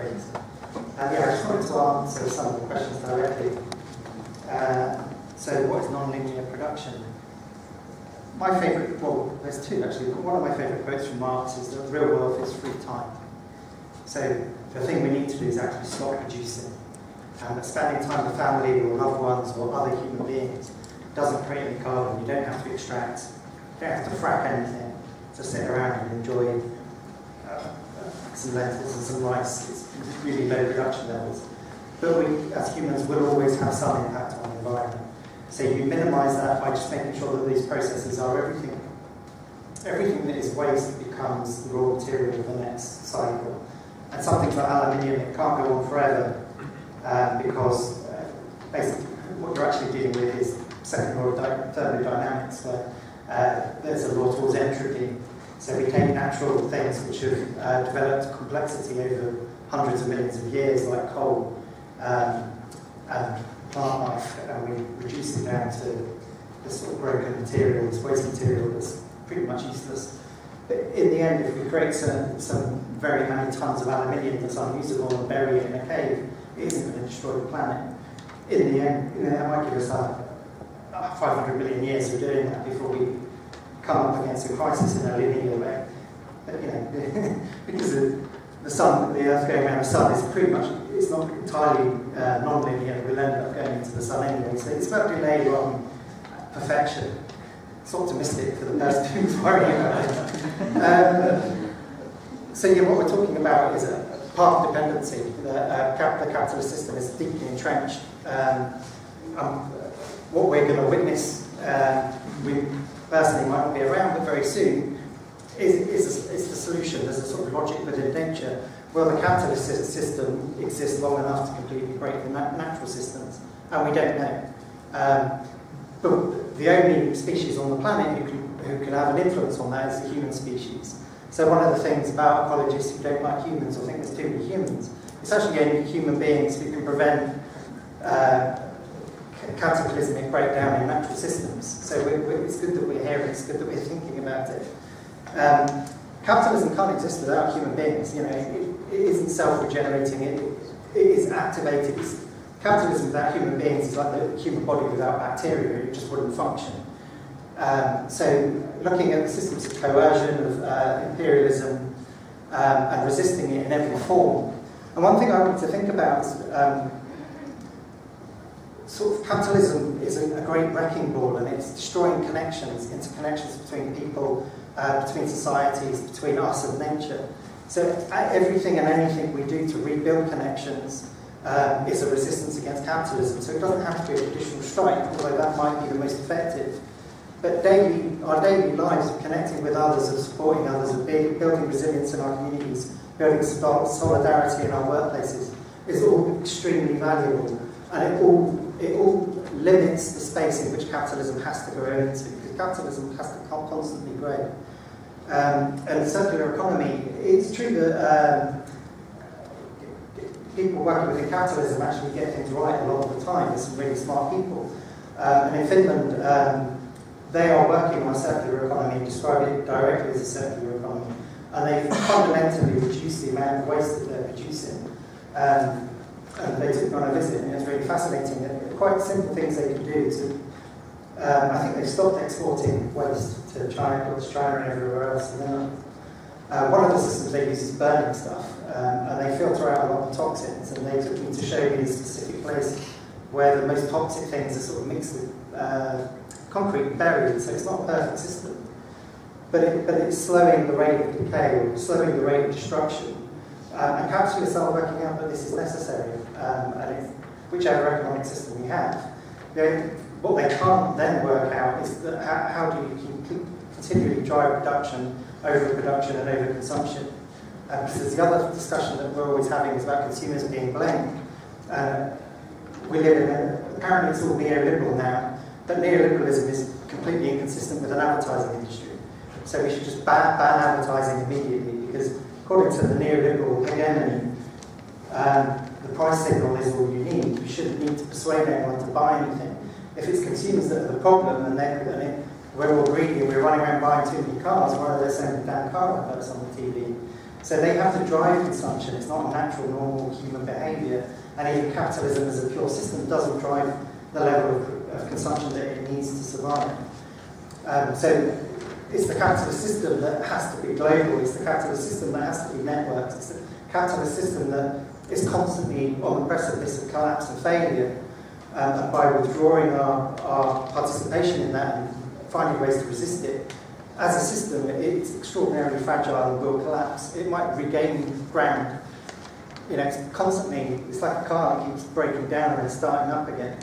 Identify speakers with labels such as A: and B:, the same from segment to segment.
A: great. Yeah, I just wanted to answer some of the questions directly. So what is non-linear production? My favourite, well, there's two actually. One of my favourite quotes from Marx is that the real wealth is free time. So the thing we need to do is actually stop producing. And spending time with family or loved ones or other human beings doesn't create any carbon. You don't have to extract, you don't have to frack anything. Just sit around and enjoy some lentils and some rice. It's really low production levels. But we, as humans, will always have some impact on the environment. So you minimise that by just making sure that these processes are everything. Everything that is waste becomes the raw material of the next cycle. And something like aluminium, it can't go on forever because basically what you're actually dealing with is second law of thermodynamics, where there's a law towards entropy. So we take natural things which have developed complexity over hundreds of millions of years, like coal and plant life, and we reduce it down to this sort of broken material, this waste material that's pretty much useless. But in the end, if we create some very many tons of aluminium that's unusable and bury it in a cave, it isn't going to destroy the planet. In the end, that might give us 500 million years of doing that before we come up against a crisis in a linear way. But, because the sun, the Earth going around the sun is pretty much, it's not entirely non-linear. We'll end up going into the sun anyway. So it's about delay rather than perfection. It's optimistic for the person who's worrying about it. So yeah, what we're talking about is a path dependency. The capitalist system is deeply entrenched. What we're going to witness, we personally might not be around, but very soon, is the solution. There's a sort of logic within nature. Well, the capitalist system exists long enough to completely break the natural systems, and we don't know. But the only species on the planet who can have an influence on that is the human species. So one of the things about ecologists who don't like humans or think there's too many humans, it's actually only human beings who can prevent cataclysmic breakdown in natural systems. So it's good that we're here, it's good that we're thinking about it. Capitalism can't exist without human beings. It isn't self-regenerating, it is activated. Capitalism without human beings is like the human body without bacteria, it just wouldn't function. So looking at the systems of coercion, of imperialism, and resisting it in every form. And one thing I want to think about is sort of capitalism is a great wrecking ball, and it's destroying connections, interconnections between people, between societies, between us and nature. So everything and anything we do to rebuild connections is a resistance against capitalism. So it doesn't have to be a traditional strike, although that might be the most effective. But our daily lives of connecting with others, of supporting others, of building resilience in our communities, building solidarity in our workplaces is all extremely valuable. And it all limits the space in which capitalism has to grow into, because capitalism has to constantly grow. And circular economy, it's true that people working within capitalism actually get things right a lot of the time. There's some really smart people. And in Finland, they are working on a circular economy and describe it directly as a circular economy. And they fundamentally reduce the amount of waste that they're producing. And they took me on a visit, and it was really fascinating. Quite simple things they can do to. I think they've stopped exporting waste to China and everywhere else. And then, one of the systems they use is burning stuff, and they filter out a lot of toxins. And they took me to show me a specific place where the most toxic things are sort of mixed with concrete and buried. So it's not a perfect system, but it's slowing the rate of decay or slowing the rate of destruction. And capitalists are working out that this is necessary, and whichever economic system we have. What they can't then work out is that how do you continually drive production, overproduction and overconsumption. Because there's the other discussion that we're always having is about consumers being blamed. We live in apparently it's all neoliberal now, but neoliberalism is completely inconsistent with an advertising industry. So we should just ban advertising immediately, because according to the neoliberal hegemony, the price signal is all you need. You shouldn't need to persuade anyone to buy anything. If it's consumers that are the problem, and we're all greedy and we're running around buying too many cars, why are there so many damn car adverts on the TV? So they have to drive consumption. It's not a natural, normal human behaviour. And even capitalism as a pure system doesn't drive the level of consumption that it needs to survive. So it's the capitalist system that has to be global. It's the capitalist system that has to be networked. It's the capitalist system that is constantly on the precipice of collapse and failure. And by withdrawing our participation in that and finding ways to resist it, as a system, it's extraordinarily fragile and will collapse. It might regain ground. You know, it's constantly, it's like a car that keeps breaking down and then starting up again.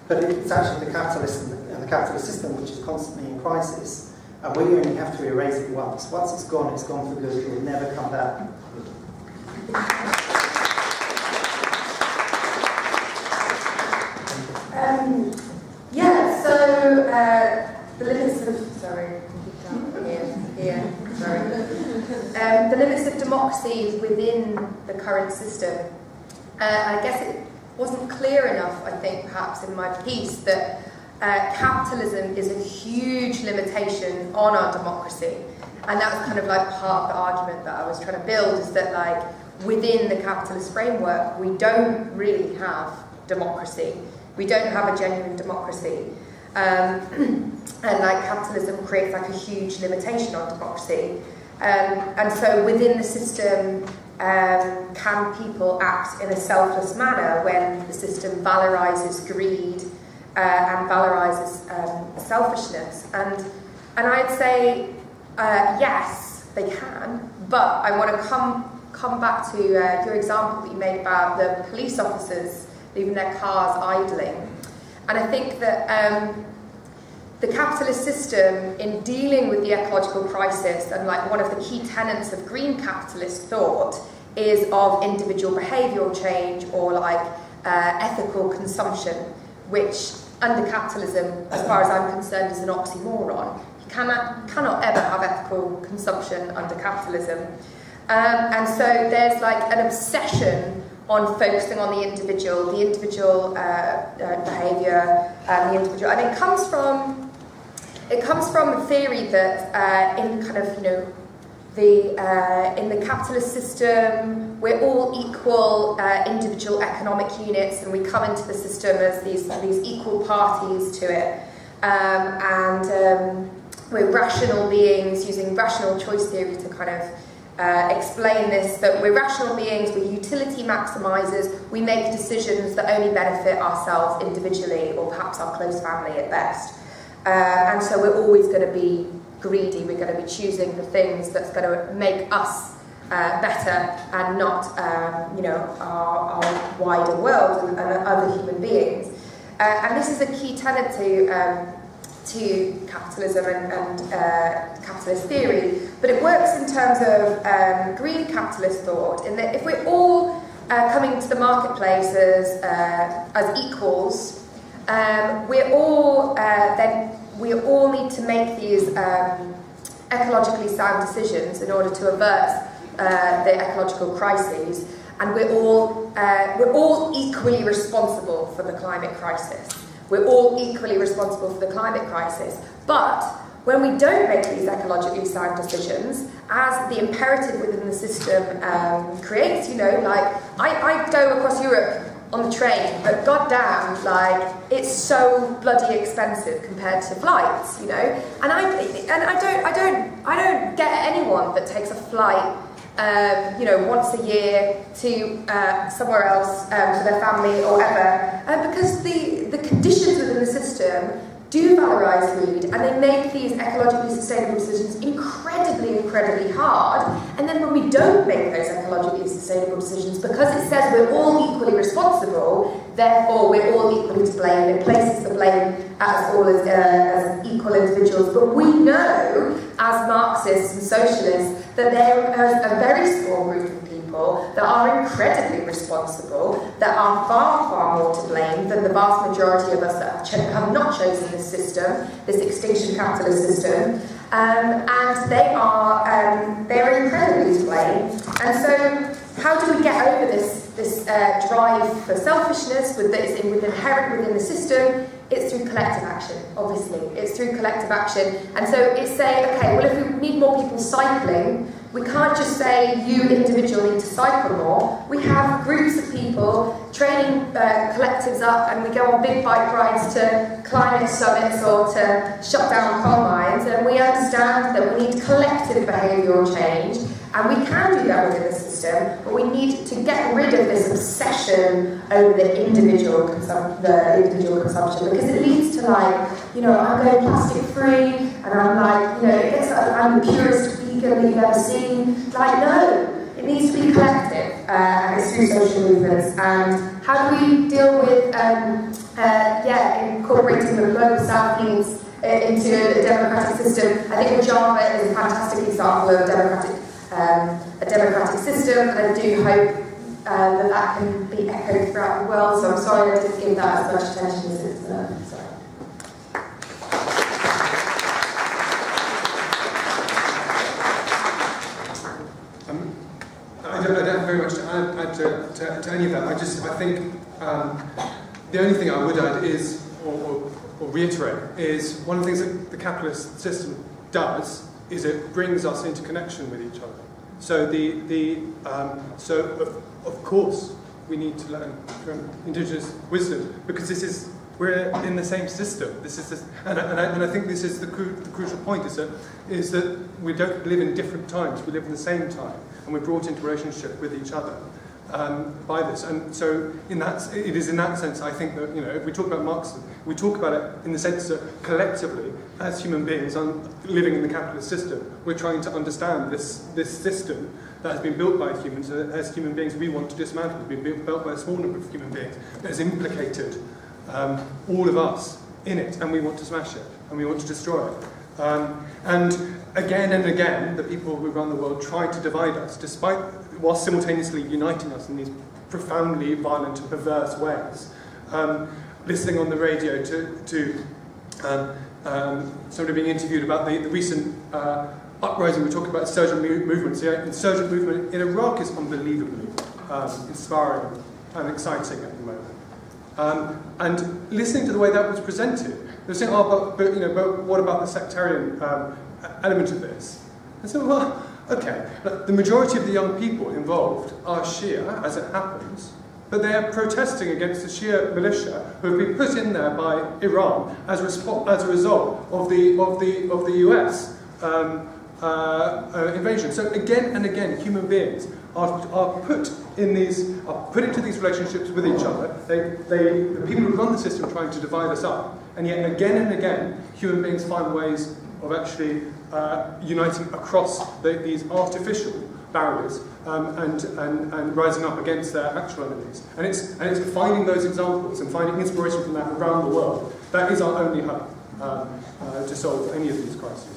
A: But it's actually the capitalist and the capitalist system which is constantly in crisis. And we only have to erase it once. Once it's gone for good. It will never come back.
B: Yeah, so the limits of, the limits of democracy within the current system. I guess it wasn't clear enough, I think, perhaps in my piece, that capitalism is a huge limitation on our democracy. And that was kind of like part of the argument that I was trying to build, is that like within the capitalist framework, we don't really have democracy. We don't have a genuine democracy. And like capitalism creates like a huge limitation on democracy. And so within the system, can people act in a selfless manner when the system valorises greed and valorises selfishness? And I'd say yes, they can, but I want to come back to your example that you made about the police officers leaving their cars idling. And I think that the capitalist system, in dealing with the ecological crisis, and like one of the key tenets of green capitalist thought is of individual behavioural change, or like ethical consumption, which under capitalism, as far as I'm concerned, is an oxymoron. You cannot ever have ethical consumption under capitalism. And so there's like an obsession on focusing on the individual behaviour, and the individual, and it comes from the theory that in kind of, you know, in the capitalist system, we're all equal individual economic units, and we come into the system as these equal parties to it, and we're rational beings using rational choice theory to kind of explain this, that we're rational beings, we're utility maximisers, we make decisions that only benefit ourselves individually, or perhaps our close family at best. And so we're always going to be greedy, we're going to be choosing the things that's going to make us better, and not you know, our wider world and other human beings. And this is a key tenet to capitalism and capitalist theory, but it works in terms of green capitalist thought, in that if we're all coming to the marketplace as equals, we all need to make these ecologically sound decisions in order to avert the ecological crises, and we're all equally responsible for the climate crisis. We're all equally responsible for the climate crisis. But when we don't make these ecologically sound decisions, as the imperative within the system creates, you know, like, I go across Europe on the train, but goddamn, like, it's so bloody expensive compared to flights, you know. And I don't get anyone that takes a flight, you know, once a year to somewhere else for their family or whatever, because the conditions within the system do valorise greed, and they make these ecologically sustainable decisions incredibly hard. And then when we don't make those ecologically sustainable decisions, because it says we're all equally responsible, therefore we're all equally to blame, it places the blame at us all as equal individuals. But we know, as Marxists and socialists, that there is a very small group of people that are incredibly responsible, that are far more to blame than the vast majority of us that have not chosen this system, this extinction capitalist system, and they're incredibly to blame. And so, how do we get over this drive for selfishness that is inherent within the system? It's through collective action, obviously. It's through collective action. And so it's saying, okay, well, if we need more people cycling, we can't just say you individually need to cycle more. We have groups of people training collectives up, and we go on big bike rides to climate summits or to shut down coal mines, and we understand that we need collective behavioural change, and we can do that within the system, but we need to get rid of this obsession over the individual consumption, because it leads to, like, you know, I'm going plastic free, and I'm like, you know, it gets like, I'm the purest vegan that you've ever seen. Like, no, it needs to be collective, and it's through social movements. And how do we deal with, incorporating the global south needs into a democratic system? I think Java is a fantastic example of a democratic system, and I do hope that can be echoed throughout the world. So I'm sorry I didn't give that as much attention as it's sorry.
C: I don't have very much to add to any of that. I think the only thing I would add is, or reiterate, is one of the things that the capitalist system does is it brings us into connection with each other. So of course we need to learn from indigenous wisdom, because we're in the same system. And I think this is the crucial point, is that we don't live in different times, we live in the same time, and we're brought into relationship with each other by this. And so it is in that sense, I think that, you know, if we talk about Marxism, we talk about it in the sense that collectively, as human beings living in the capitalist system, we're trying to understand this system that has been built by humans. As human beings, we want to dismantle. It's been built by a small number of human beings that has implicated all of us in it, and we want to smash it, and we want to destroy it. And again, the people who run the world try to divide us, while simultaneously uniting us in these profoundly violent and perverse ways. Listening on the radio to somebody being interviewed about the recent uprising, we talk about insurgent movements. The insurgent movement in Iraq is unbelievably inspiring and exciting at the moment. And listening to the way that was presented, they were saying, "Oh, but what about the sectarian element of this?" And so, well, okay, the majority of the young people involved are Shia, as it happens, but they are protesting against the Shia militia who have been put in there by Iran as a result of the US invasion. So again and again, human beings are put into these relationships with each other. The people who run the system trying to divide us up, and yet again and again, human beings find ways of actually uniting across these artificial barriers and rising up against their actual enemies. And it's finding those examples and finding inspiration from that around the world. That is our only hope to solve any of these crises.